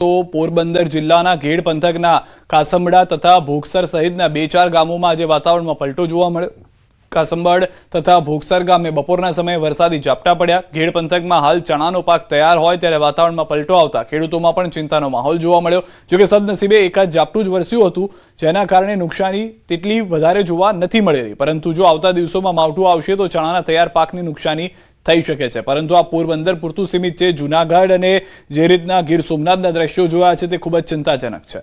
તો પોરબંદર જિલ્લાના ઘેડ પંથકના કાસંબડા તથા ભોગસર સહિતના 2-4 ગામોમાં આજે વાતાવરણમાં પલટો જોવા મળ્યો। કાસંબડ તથા ભોગસર ગામે બપોરના સમયે વરસાદી ઝાપટા પડ્યા। ઘેડ પંથકમાં હાલ ચણાનો પાક તૈયાર હોય ત્યારે વાતાવરણમાં પલટો આવતા ખેડૂતોમાં પણ ચિંતાનો માહોલ જોવા મળ્યો। જોકે સદનસીબે એક જ ઝાપટું જ વરસ્યું હતું, જેના કારણે નુકસાની તેટલી વધારે જોવા નથી મળી રહી, પરંતુ જો આવતા દિવસોમાં માવઠું આવશે તો ચણાના તૈયાર પાકની નુકસાની થઈ શકે છે। પરંતુ આ પોરબંદર પૂરતું સીમિત છે। જૂનાગઢ અને જે રીતના ગીર સોમનાથના દ્રશ્યો જોયા છે તે ખૂબ જ ચિંતાજનક છે।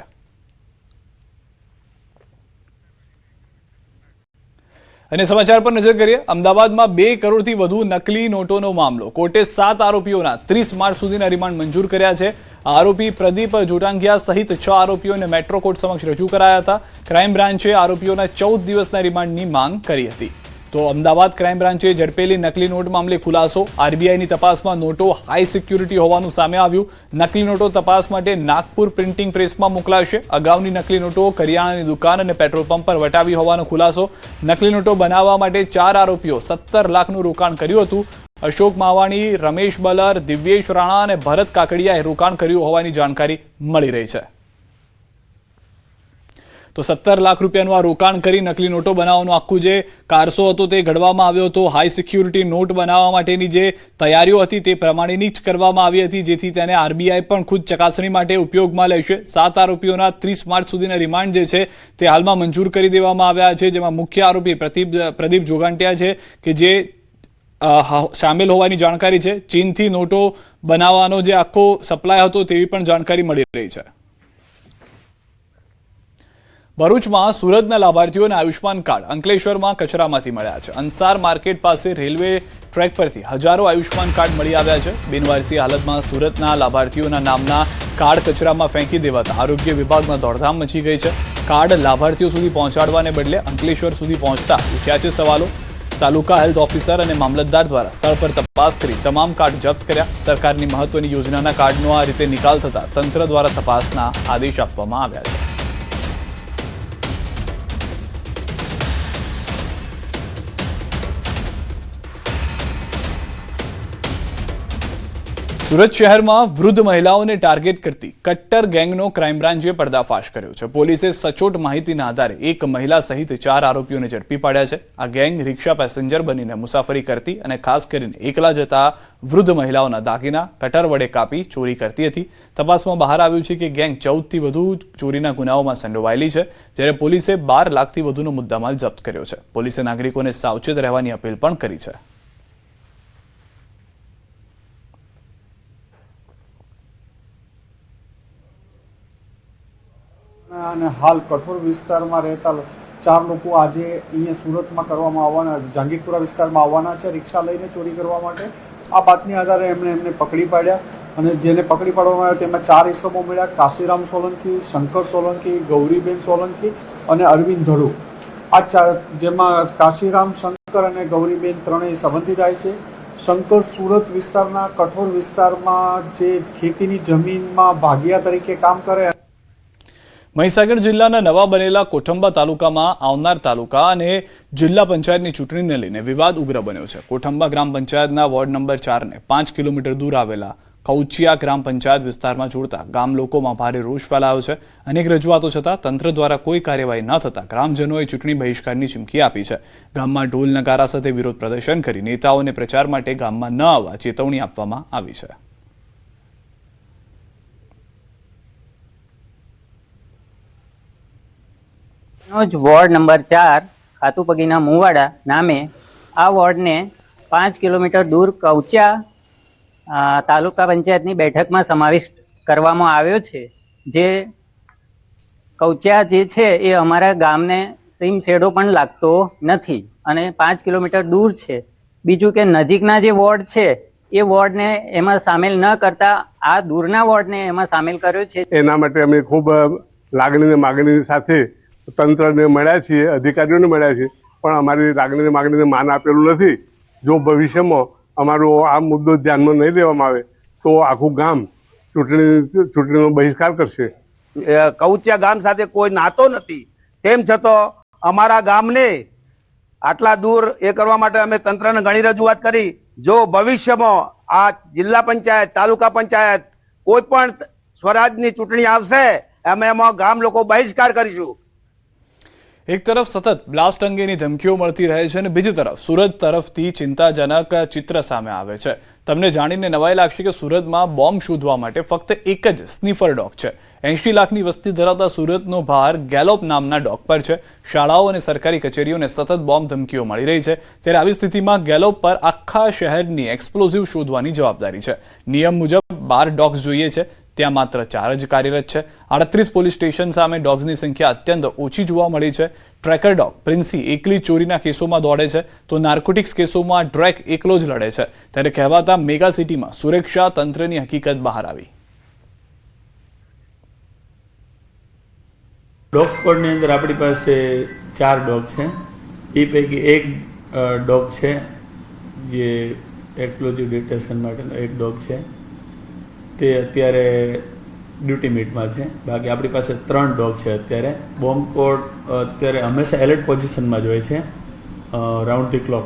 અને સમાચાર પર નજર કરીએ। અમદાવાદમાં 2 કરોડથી વધુ નકલી નોટોનો મામલો। કોર્ટે 7 આરોપીઓના 30 માર્ચ સુધીના રિમાન્ડ મંજૂર કર્યા છે। આરોપી પ્રદીપ જોટાંગિયા સહિત 6 આરોપીઓને મેટ્રો કોર્ટ સમક્ષ રજૂ કરાયા હતા। ક્રાઇમ બ્રાન્ચે આરોપીઓના 14 દિવસના રિમાન્ડની માંગ કરી હતી। તો અમદાવાદ ક્રાઇમ બ્રાન્ચે ઝડપેલી નકલી નોટ મામલે ખુલાસો। આરબીઆઈની તપાસમાં નોટો હાઈ સિક્યુરિટી હોવાનું સામે આવ્યું। નકલી નોટો તપાસ માટે નાગપુર પ્રિન્ટિંગ પ્રેસમાં મોકલાશે। અગાઉની નકલી નોટો કરિયાણાની દુકાન અને પેટ્રોલ પંપ પર વટાવી હોવાનો ખુલાસો। નકલી નોટો બનાવવા માટે 4 આરોપીઓ 17 લાખનું રોકાણ કર્યું હતું। અશોક માવાણી, રમેશ બલર, દિવ્યેશ રાણા અને ભરત કાકડિયાએ રોકાણ કર્યું હોવાની જાણકારી મળી રહી છે। તો 17 લાખ રૂપિયાનું આ રોકાણ કરી નકલી નોટો બનાવવાનો આખું જે કારસો હતો તે ઘડવામાં આવ્યો હતો। હાઈ સિક્યુરિટી નોટ બનાવવા માટેની જે તૈયારીઓ હતી તે પ્રમાણેની જ કરવામાં આવી હતી, જેથી તેને આરબીઆઈ પણ ખુદ ચકાસણી માટે ઉપયોગમાં લેશે। 7 આરોપીઓના 30 માર્ચ સુધીના રિમાન્ડ જે છે તે હાલમાં મંજૂર કરી દેવામાં આવ્યા છે, જેમાં મુખ્ય આરોપી પ્રદીપ જોગાંટિયા છે કે જે સામેલ હોવાની જાણકારી છે। ચીનથી નોટો બનાવવાનો જે આખો સપ્લાય હતો તેવી પણ જાણકારી મળી રહી છે। ભરૂચમાં સુરતના લાભાર્થીઓને આયુષ્માન કાર્ડ અંકલેશ્વરમાં કચરામાંથી મળ્યા છે। અંસાર માર્કેટ પાસે રેલવે ટ્રેક પરથી હજારો આયુષ્માન કાર્ડ મળી આવ્યા છે। બિનવારસી હાલતમાં સુરતના લાભાર્થીઓના નામના કાર્ડ કચરામાં ફેંકી દેવાતા આરોગ્ય વિભાગમાં દોડધામ મચી ગઈ છે। કાર્ડ લાભાર્થીઓ સુધી પહોંચાડવાને બદલે અંકલેશ્વર સુધી પહોંચતા ઉઠ્યા છે સવાલો। તાલુકા હેલ્થ ઓફિસર અને મામલતદાર દ્વારા સ્થળ પર તપાસ કરી તમામ કાર્ડ જપ્ત કર્યા। સરકારની મહત્વની યોજનાના કાર્ડનો આ રીતે નિકાલ થતા તંત્ર દ્વારા તપાસના આદેશ આપવામાં આવ્યા છે। સુરત શહેરમાં વૃદ્ધ મહિલાઓને ટાર્ગેટ કરતી કટ્ટર ગેંગનો ક્રાઇમ બ્રાન્ચે પર્દાફાશ કર્યો છે। પોલીસે સચોટ માહિતીના આધારે એક મહિલા સહિત 4 આરોપીઓને ઝડપી પાડ્યા છે। આ ગેંગ રિક્ષા પેસેન્જર બનીને મુસાફરી કરતી અને ખાસ કરીને એકલા જતા વૃદ્ધ મહિલાઓના દાગીના કટર વડે કાપી ચોરી કરતી હતી। તપાસમાં બહાર આવ્યું છે કે ગેંગ 14થી વધુ ચોરીના ગુનાઓમાં સંડોવાયેલી છે, જ્યારે પોલીસે 12 લાખથી વધુનો મુદ્દામાલ જપ્ત કર્યો છે। પોલીસે નાગરિકોને સાવચેત રહેવાની અપીલ પણ કરી છે। અને હાલ કઠોર વિસ્તારમાં રહેતા 4 લોકો આજે અહીંયા સુરતમાં કરવામાં આવવાના, જહાંગીરપુરા વિસ્તારમાં આવવાના છે રિક્ષા લઈને ચોરી કરવા માટે। આ બાતની આધારે એમને પકડી પાડ્યા અને જેને પકડી પાડવામાં આવ્યા તેમાં 4 ઇસમો મળ્યા। કાશીરામ સોલંકી, શંકર સોલંકી, ગૌરીબેન સોલંકી અને અરવિંદ ધડુ। આ જેમાં કાશીરામ, શંકર અને ગૌરીબેન ત્રણેય સંબંધિત થાય છે। શંકર સુરત વિસ્તારના કઠોર વિસ્તારમાં જે ખેતીની જમીનમાં ભાગિયા તરીકે કામ કરે। મહીસાગર જિલ્લાના નવા બનેલા કોઠંબા તાલુકામાં આવનાર તાલુકા અને જિલ્લા પંચાયતની ચૂંટણીને લઈને વિવાદ ઉગ્ર બન્યો છે। કોઠંબા ગ્રામ પંચાયતના વોર્ડ નંબર 4 ને 5 કિલોમીટર દૂર આવેલા કૌચિયા ગ્રામ પંચાયત વિસ્તારમાં જોડતા ગામ લોકોમાં ભારે રોષ ફેલાયો છે। અનેક રજૂઆતો છતાં તંત્ર દ્વારા કોઈ કાર્યવાહી ન થતા ગ્રામજનોએ ચૂંટણી બહિષ્કારની ચીમકી આપી છે। ગામમાં ઢોલ નગારા સાથે વિરોધ પ્રદર્શન કરી નેતાઓને પ્રચાર માટે ગામમાં ન આવવા ચેતવણી આપવામાં આવી છે। વોર્ડ નંબર 4 ખાતુપગીના મુવાડા નામે આ વોર્ડને 5 કિલોમીટર દૂર કૌચિયા તાલુકા પંચાયતની બેઠકમાં સમાવિષ્ટ કરવામાં આવ્યો છે। જે કૌચિયા જે છે એ અમારા ગામને સીમ શેડો પણ લાગતો નથી અને 5 કિલોમીટર દૂર છે। બીજું કે નજીકના જે વોર્ડ છે એ વોર્ડને એમાં સામેલ ન કરતા આ દૂરના વોર્ડને એમાં સામેલ કર્યો છે। એના માટે અમે ખૂબ લાગણી અને માગણી સાથે તંત્રને મળ્યા છીએ, અધિકારીઓને મળ્યા છીએ, પણ અમારી લાગણીને માગણીને માન આપેલું નથી। જો ભવિષ્યમાં અમારો આ મુદ્દો ધ્યાનમાં નહીં લેવામાં આવે તો આખું ગામ ચૂંટણીનો બહિષ્કાર કરશે। કૌચિયા ગામ સાથે કોઈ નાતો નથી, તેમ છતાં અમારા ગામને આટલા દૂર એ કરવા માટે અમે તંત્રને ઘણી રજૂઆત કરી। જો ભવિષ્યમાં આ જિલ્લા પંચાયત, તાલુકા પંચાયત કોઈ પણ સ્વરાજની ચૂંટણી આવશે અમે એમાં ગામ લોકો બહિષ્કાર કરીશું. એક તરફ સતત બ્લાસ્ટ અંગેની ધમકીઓ મળતી રહે છે અને બીજી તરફ સુરત તરફથી ચિંતાજનક ચિત્ર સામે આવે છે. તમને જાણીને નવાઈ લાગશે કે સુરતમાં બોમ્બ શોધવા માટે ફક્ત એક જ સ્નીફર ડોગ છે. 80 લાખની વસ્તી ધરાવતા સુરતનો ભાર ગેલોપ નામના ડોગ પર છે. શાળાઓ અને સરકારી કચેરીઓને સતત બોમ્બ ધમકીઓ મળી રહી છે. ત્યારે આવી સ્થિતિમાં ગેલોપ પર આખા શહેરની એક્સપ્લોઝિવ શોધવાની જવાબદારી છે. નિયમ મુજબ 12 ડોગ્સ જોઈએ છે. ત્યાં માત્ર 4 જ કાર્યરત છે. 38 પોલીસ સ્ટેશન સામે ડોગ્સની સંખ્યા અત્યંત ઓછી જોવા મળી છે. ટ્રેકર ડોગ પ્રિન્સી એકલી ચોરીના કેસોમાં દોડે છે તો નાર્કોટિક્સ કેસોમાં ડ્રેક એકલો જ લડે છે. ત્યારે કહેવાતા મેગા સિટીમાં સુરક્ષા તંત્રની હકીકત બહાર આવી. ડોગ સ્ક્વોડની અંદર આપણી પાસે 4 ડોગ છે. એ પૈકી એક ડોગ છે જે એક્સપ્લોઝિવ ડિટેક્શન માટેનો એક ડોગ છે, તે અત્યારે ડ્યુટી મીટમાં છે. બાકી આપણી પાસે 3 ડોગ છે. અત્યારે બોમ્બ સ્ક્વોડ અત્યારે હંમેશા એલર્ટ પોઝિશનમાં જ હોય છે, રાઉન્ડ ધી ક્લોક.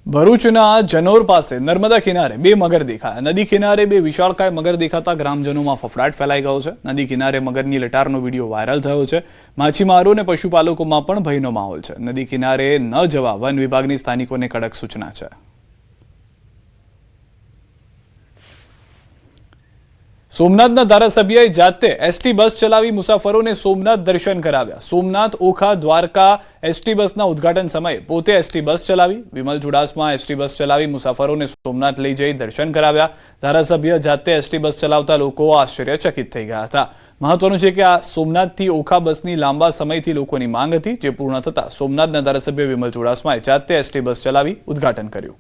ભરૂચના જનોર પાસે નર્મદા કિનારે 2 મગર દેખાયા. નદી કિનારે 2 વિશાળકાય મગર દેખાતા ગ્રામજનોમાં ફફડાટ ફેલાઈ ગયો છે. નદી કિનારે મગરની લટારનો વિડીયો વાયરલ થયો છે. માછીમારો અને પશુપાલકોમાં પણ ભયનો માહોલ છે. નદી કિનારે ન જવા વન વિભાગની સ્થાનિકોને કડક સૂચના છે. સોમનાથના ધારાસભ્યએ જાતે એસટી બસ ચલાવી મુસાફરોને સોમનાથ દર્શન કરાવ્યા. સોમનાથ, ઓખા, દ્વારકા એસટી બસના ઉદ્ઘાટન સમયે પોતે એસટી બસ ચલાવી. વિમલ ચુડાસમા એસટી બસ ચલાવી મુસાફરોને સોમનાથ લઈ જઈ દર્શન કરાવ્યા. ધારાસભ્ય જાતે એસટી બસ ચલાવતા લોકો આશ્ચર્યચકિત થઈ ગયા હતા. મહત્વનું છે કે આ સોમનાથથી ઓખા બસની લાંબા સમયથી લોકોની માંગ હતી, જે પૂર્ણ થતા સોમનાથના ધારાસભ્ય વિમલ ચુડાસમાએ જાતે એસટી બસ ચલાવી ઉદ્ઘાટન કર્યું.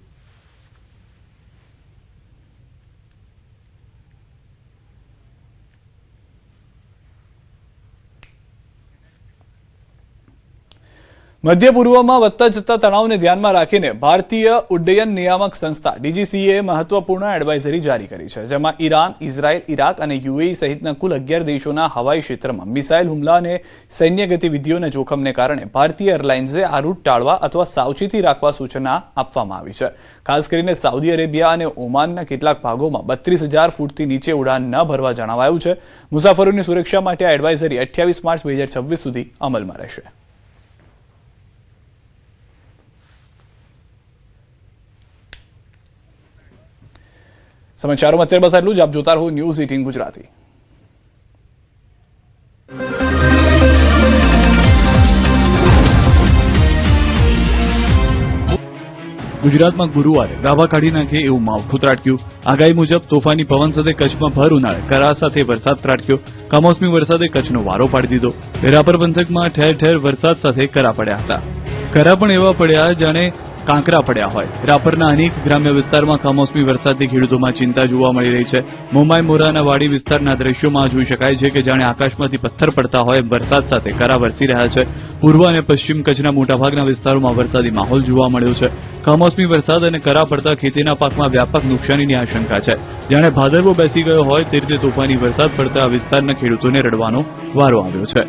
મધ્ય પૂર્વમાં વધતા જતા તણાવને ધ્યાનમાં રાખીને ભારતીય ઉડ્ડયન નિયામક સંસ્થા DGCA એ મહત્વપૂર્ણ એડવાઇઝરી જારી કરી છે, જેમાં ઈરાન, ઇઝરાયલ, ઇરાક અને UAE સહિતના કુલ 11 દેશોના હવાઈ ક્ષેત્રમાં મિસાઇલ હુમલા અને સૈન્ય ગતિવિધિઓના જોખમને કારણે ભારતીય એરલાઇન્સે આ રૂટ ટાળવા અથવા સાવચેતી રાખવા સૂચના આપવામાં આવી છે. ખાસ કરીને સાઉદી અરેબિયા અને ઓમાનના કેટલાક ભાગોમાં 32,000 ફૂટથી નીચે ઉડાન ન ભરવા જણાવાયું છે. મુસાફરોની સુરક્ષા માટે આ એડવાઇઝરી 28 માર્ચ 2026 સુધી અમલમાં રહેશે. સમાચારોમાં અત્યારે બસ આટલું જ. આપ જોતા રહો ન્યૂઝ 18 ગુજરાતી. ગુજરાતમાં ગુરુવારે ગાભા કાઢી નાખે એવું માવઠું ત્રાટક્યું. આગાહી મુજબ તોફાની પવન સાથે કચ્છમાં ભર ઉનાળે કરા સાથે વરસાદ ત્રાટક્યો. કમોસમી વરસાદે કચ્છનો વારો પાડી દીધો. રાપર પંથકમાં ઠેર ઠેર વરસાદ સાથે કરા પડ્યા હતા. કરા પણ એવા પડ્યા જાણે કાંકરા પડ્યા હોય. રાપરના અનેક ગ્રામ્ય વિસ્તારમાં કમોસમી વરસાદથી ખેડૂતોમાં ચિંતા જોવા મળી રહી છે. મુંબઈ મોરાના વાડી વિસ્તારના દ્રશ્યોમાં જોઈ શકાય છે કે જાણે આકાશમાંથી પથ્થર પડતા હોય વરસાદ સાથે કરા વરસી રહ્યા છે. પૂર્વ અને પશ્ચિમ કચ્છના મોટાભાગના વિસ્તારોમાં વરસાદી માહોલ જોવા મળ્યો છે. કમોસમી વરસાદ અને કરા પડતા ખેતીના પાકમાં વ્યાપક નુકસાનીની આશંકા છે. જાણે ભાદરવો બેસી ગયો હોય તે રીતે તોફાની વરસાદ પડતા આ વિસ્તારના ખેડૂતોને રડવાનો વારો આવ્યો છે.